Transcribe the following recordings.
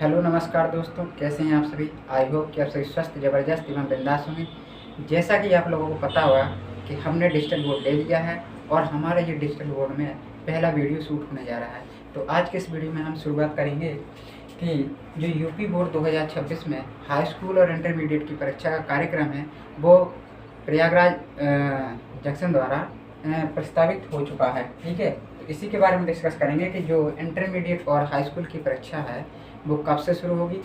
Hello नमस्कार दोस्तों, कैसे हैं आप सभी। आई होप कि आप सभी स्वस्थ, ज़बरदस्त एवं बिंदास होंगे। जैसा कि आप लोगों को पता होगा कि हमने डिजिटल बोर्ड ले लिया है और हमारे ये डिजिटल बोर्ड में पहला वीडियो शूट होने जा रहा है। तो आज के इस वीडियो में हम शुरुआत करेंगे कि जो यूपी बोर्ड 2026 में हाई स्कूल और इंटरमीडिएट की परीक्षा का कार्यक्रम है वो प्रयागराज जंक्शन द्वारा प्रस्तावित हो चुका है। ठीक है, तो इसी के बारे में डिस्कस करेंगे कि जो इंटरमीडिएट और हाई स्कूल की परीक्षा है वो कब से शुरू होगी,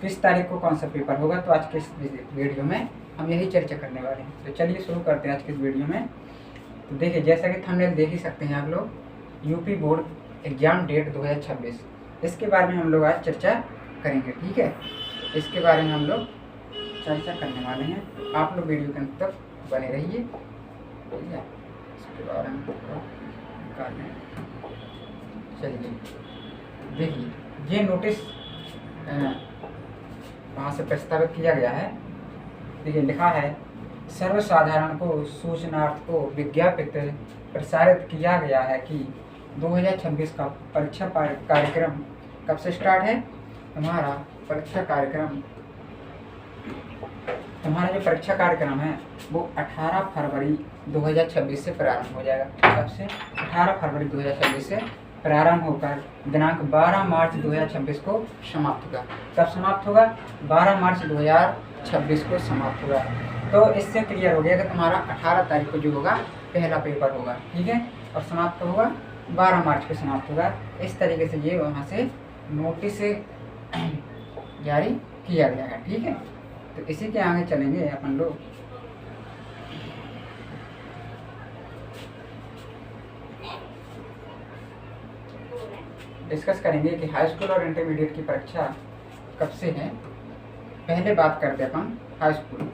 किस तारीख को कौन सा पेपर होगा। तो आज के इस वीडियो में हम यही चर्चा करने वाले हैं। तो चलिए शुरू करते हैं आज के इस वीडियो में। तो देखिए, जैसा कि थंबनेल देख ही सकते हैं आप लोग, यूपी बोर्ड एग्जाम डेट 2026, इसके बारे में हम लोग आज चर्चा करेंगे। ठीक है, इसके बारे में हम लोग चर्चा करने वाले हैं। आप लोग वीडियो के अंत तक बने रहिए। ठीक है, इसके बारे में चलिए देखिए, ये नोटिस वहाँ से प्रस्तावित किया गया है। देखिए, लिखा है सर्वसाधारण को सूचनार्थ को विज्ञापित प्रसारित किया गया है कि 2026 का परीक्षा कार्यक्रम कब से स्टार्ट है। तुम्हारा जो परीक्षा कार्यक्रम है वो 18 फरवरी 2026 से प्रारंभ हो जाएगा। कब से? 18 फरवरी 2026 से प्रारंभ होकर दिनांक 12 मार्च 2026 को समाप्त होगा। कब समाप्त होगा? 12 मार्च 2026 को समाप्त होगा। तो इससे क्लियर हो गया कि तुम्हारा 18 तारीख को जो होगा पहला पेपर होगा। ठीक है, और समाप्त होगा 12 मार्च को समाप्त होगा। इस तरीके से ये वहाँ से नोटिस जारी किया गया है। ठीक है, तो इसी के आगे चलेंगे अपन लोग। डिस्कस करेंगे कि हाई स्कूल और इंटरमीडिएट की परीक्षा कब से है। पहले बात करते हैं अपन हाई स्कूल,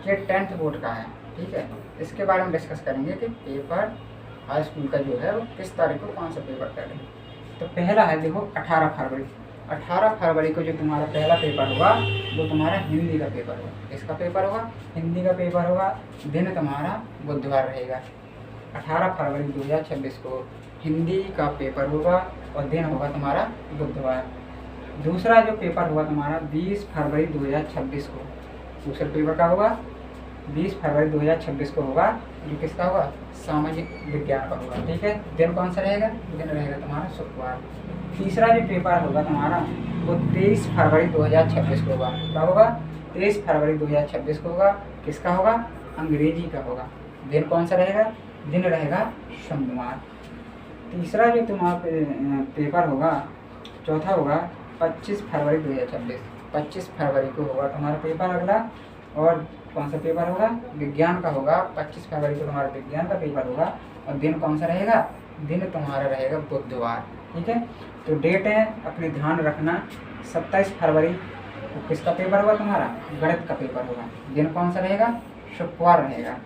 ये 10th बोर्ड का है। ठीक है, इसके बारे में डिस्कस करेंगे कि पेपर हाई स्कूल का जो है वो किस तारीख को कौन सा पेपर करें। तो पहला है, देखो, 18 फरवरी। 18 फरवरी को जो तुम्हारा पहला पेपर होगा वो तुम्हारा हिंदी का पेपर होगा। इसका पेपर होगा, हिंदी का पेपर होगा। दिन तुम्हारा बुधवार रहेगा। 18 फरवरी 2026 को हिंदी का पेपर होगा और दिन होगा तुम्हारा बुधवार। दूसरा जो पेपर होगा तुम्हारा 20 फरवरी 2026 को, दूसरा पेपर का होगा 20 फरवरी 2026 को होगा, जो किसका होगा? सामाजिक विज्ञान का होगा। ठीक है, दिन कौन सा रहेगा? दिन रहेगा तुम्हारा शुक्रवार। तीसरा जो पेपर होगा तुम्हारा वो 23 फरवरी 2026 को होगा। क्या होगा? 23 फरवरी 2026 को होगा। किसका होगा? अंग्रेजी का होगा। दिन कौन सा रहेगा? दिन रहेगा सोमवार। तीसरा जो तुम्हारा पेपर होगा, चौथा होगा 25 फरवरी 2026। 25 फरवरी को होगा तुम्हारा पेपर अगला। और कौन सा पेपर होगा? विज्ञान का होगा। 25 फरवरी को तुम्हारा विज्ञान का पेपर होगा और दिन कौन सा रहेगा? दिन तुम्हारा रहेगा बुधवार। ठीक है, तो डेट है अपने ध्यान रखना। 27 फरवरी को किसका पेपर होगा? तुम्हारा गणित का पेपर होगा। दिन कौन सा रहेगा? शुक्रवार रहेगा।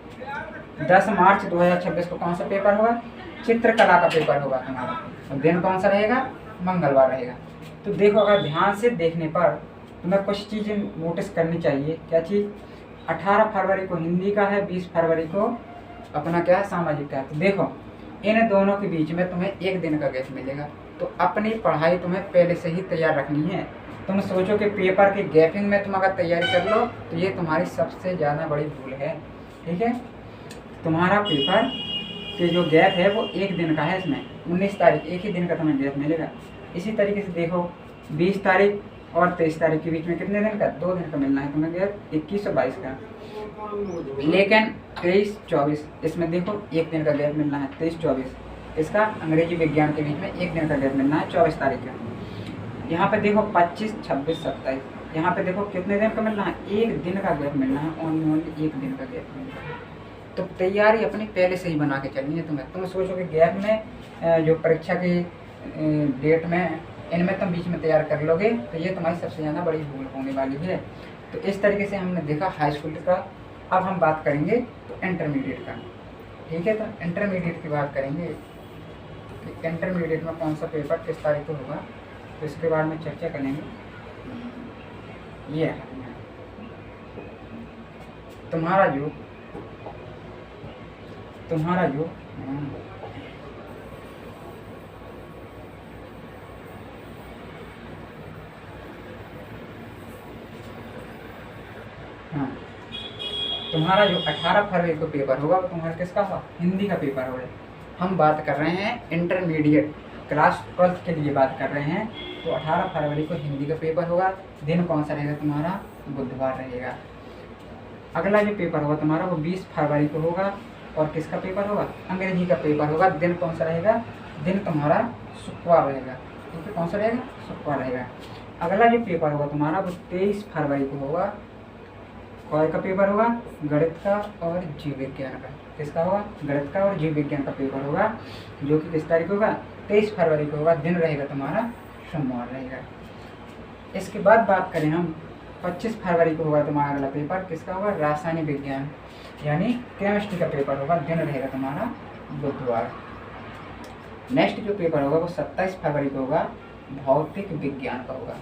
10 मार्च 2026 को कौन सा पेपर होगा? चित्रकला का पेपर होगा तुम्हारा और दिन कौन सा रहेगा? मंगलवार रहेगा। तो देखो, अगर ध्यान से देखने पर तुम्हें कुछ चीज़ें नोटिस करनी चाहिए। क्या चीज़? 18 फरवरी को हिंदी का है, 20 फरवरी को अपना क्या है? सामाजिक का है। तो देखो, इन दोनों के बीच में तुम्हें एक दिन का गैप मिलेगा। तो अपनी पढ़ाई तुम्हें पहले से ही तैयार रखनी है। तुम सोचो कि पेपर के गैपिंग में तुम अगर तैयारी कर लो तो ये तुम्हारी सबसे ज़्यादा बड़ी भूल है। ठीक है, तुम्हारा पेपर के जो गैप है वो एक दिन का है। इसमें 19 तारीख एक ही दिन का तुम्हें गैप मिलेगा। इसी तरीके से देखो, 20 तारीख और 23 तारीख के बीच में कितने दिन का? 2 दिन का मिलना है तुम्हें गैप, 21 और 22 का। लेकिन 23-24 इसमें देखो एक दिन का गैप मिलना है। 23-24 इसका अंग्रेजी विज्ञान के बीच में एक दिन का गैप मिलना है, 24 तारीख का। यहाँ पे देखो 25, 26, 27, यहाँ पे देखो कितने दिन का मिलना है? एक दिन का गैप मिलना है। ओनली एक दिन का गैप मिलना है। तो तैयारी अपनी पहले से ही बना के चलनी है तुम्हें। तुम सोचो कि गैप में जो परीक्षा की डेट में इनमें तुम बीच में तैयार कर लोगे तो ये तुम्हारी सबसे ज़्यादा बड़ी भूल होने वाली है। तो इस तरीके से हमने देखा हाई स्कूल का। अब हम बात करेंगे तो इंटरमीडिएट का। ठीक है, तो इंटरमीडिएट की बात करेंगे कि इंटरमीडिएट में कौन सा पेपर किस तारीख को होगा, तो इसके बारे में चर्चा करेंगे। ये है तुम्हारा जो तुम्हारा जो 18 फरवरी को पेपर होगा वो तुम्हारा किसका होगा? हिंदी का पेपर होगा। हम बात कर रहे हैं इंटरमीडिएट क्लास 12th के लिए बात कर रहे हैं। तो 18 फरवरी को हिंदी का पेपर होगा। दिन कौन सा रहेगा तुम्हारा? बुधवार रहेगा। अगला जो पेपर होगा तुम्हारा वो 20 फरवरी को होगा। और किसका पेपर होगा? अंग्रेजी का पेपर होगा। दिन कौन सा रहेगा? दिन तुम्हारा शुक्रवार रहेगा। ठीक है, कौन सा रहेगा? शुक्रवार रहेगा। अगला जो पेपर होगा तुम्हारा वो 23 फरवरी को होगा। कौन का पेपर होगा? गणित का और जीव विज्ञान का। किसका होगा? गणित का और जीव विज्ञान का पेपर होगा, जो कि किस तारीख को होगा? 23 फरवरी को होगा। दिन रहेगा तुम्हारा सोमवार रहेगा। इसके बाद बात करें हम 25 फरवरी को होगा तुम्हारा अगला पेपर। किसका होगा? रासायनिक विज्ञान यानी केमिस्ट्री का पेपर होगा। दिन रहेगा तुम्हारा बुधवार। नेक्स्ट जो पेपर होगा वो 27 फरवरी को होगा। भौतिक विज्ञान का होगा,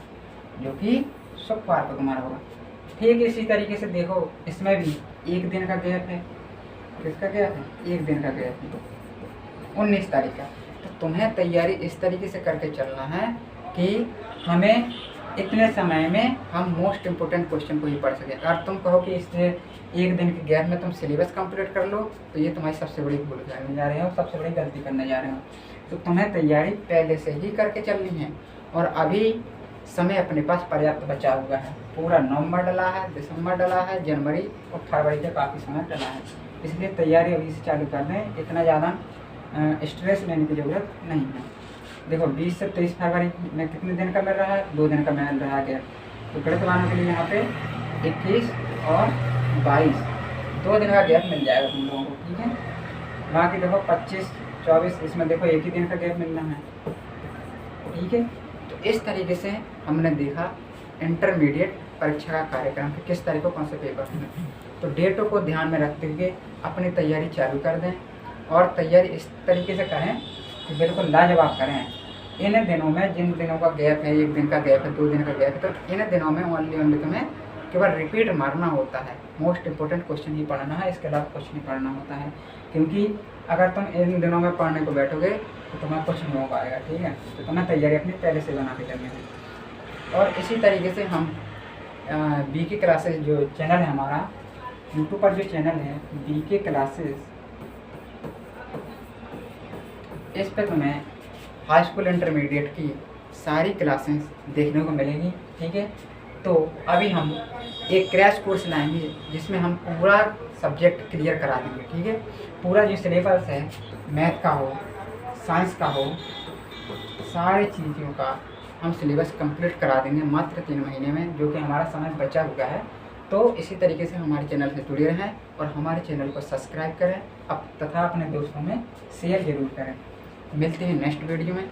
जो कि शुक्रवार को तुम्हारा होगा। ठीक इसी तरीके से देखो, इसमें भी एक दिन का गैप है। किसका गैप है? एक दिन का गैप है, 19 तारीख का। तो तुम्हें तैयारी इस तरीके से करके चलना है कि हमें इतने समय में हम मोस्ट इम्पोर्टेंट क्वेश्चन को ही पढ़ सकें। अगर तुम कहो कि इससे एक दिन के गैप में तुम सिलेबस कंप्लीट कर लो, तो ये तुम्हारी सबसे बड़ी भूल करने जा रहे हो, सबसे बड़ी गलती करने जा रहे हो। तो तुम्हें तैयारी पहले से ही करके चलनी है। और अभी समय अपने पास पर्याप्त बचा हुआ है। पूरा नवंबर डला है, दिसंबर डला है, जनवरी और फरवरी का काफ़ी समय डला है। इसलिए तैयारी अभी से चालू कर दें। इतना ज़्यादा स्ट्रेस लेने की ज़रूरत नहीं है। देखो 20 से 23 फरवरी में कितने दिन का मिल रहा है? 2 दिन का मिल रहा है। तो गणित वालों के लिए यहाँ पे 21 और 22 2 दिन का गैप मिल जाएगा तुम लोगों को। ठीक है, बाकी देखो 25, 24 इसमें देखो एक ही दिन का गैप मिलना है। ठीक है, तो इस तरीके से हमने देखा इंटरमीडिएट परीक्षा का कार्यक्रम कि किस तारीख को कौन से पेपर हैं। तो डेटों को ध्यान में रखते हुए अपनी तैयारी चालू कर दें। और तैयारी इस तरीके से करें कि बिल्कुल लाजवाब करें। इन दिनों में जिन दिनों का गैप है, 1 दिन का गैप है, 2 दिन का गैप है, तो इन दिनों में ओनली तुम्हें केवल रिपीट मारना होता है। मोस्ट इंपॉर्टेंट क्वेश्चन ही पढ़ना है, इसके अलावा कुछ नहीं पढ़ना होता है। क्योंकि अगर तुम इन दिनों में पढ़ने को बैठोगे तो तुम्हें कुछ नहीं हो पाएगा। ठीक है, तो तुम्हें तैयारी अपनी पहले से बना के चलनी है। और इसी तरीके से हम बीके क्लासेस जो चैनल है हमारा यूट्यूब पर, जो चैनल है बीके क्लासेस, इस पर तुम्हें हाई स्कूल इंटरमीडिएट की सारी क्लासेस देखने को मिलेंगी। ठीक है, तो अभी हम एक क्रैश कोर्स लाएंगे जिसमें हम पूरा सब्जेक्ट क्लियर करा देंगे। ठीक है, पूरा जो सिलेबस है, मैथ का हो, साइंस का हो, सारी चीज़ों का हम सिलेबस कंप्लीट करा देंगे मात्र 3 महीने में, जो कि हमारा समय बचा हुआ है। तो इसी तरीके से हमारे चैनल से जुड़े रहें और हमारे चैनल को सब्सक्राइब करें तथा अपने दोस्तों में शेयर ज़रूर करें। मिलते हैं नेक्स्ट वीडियो में।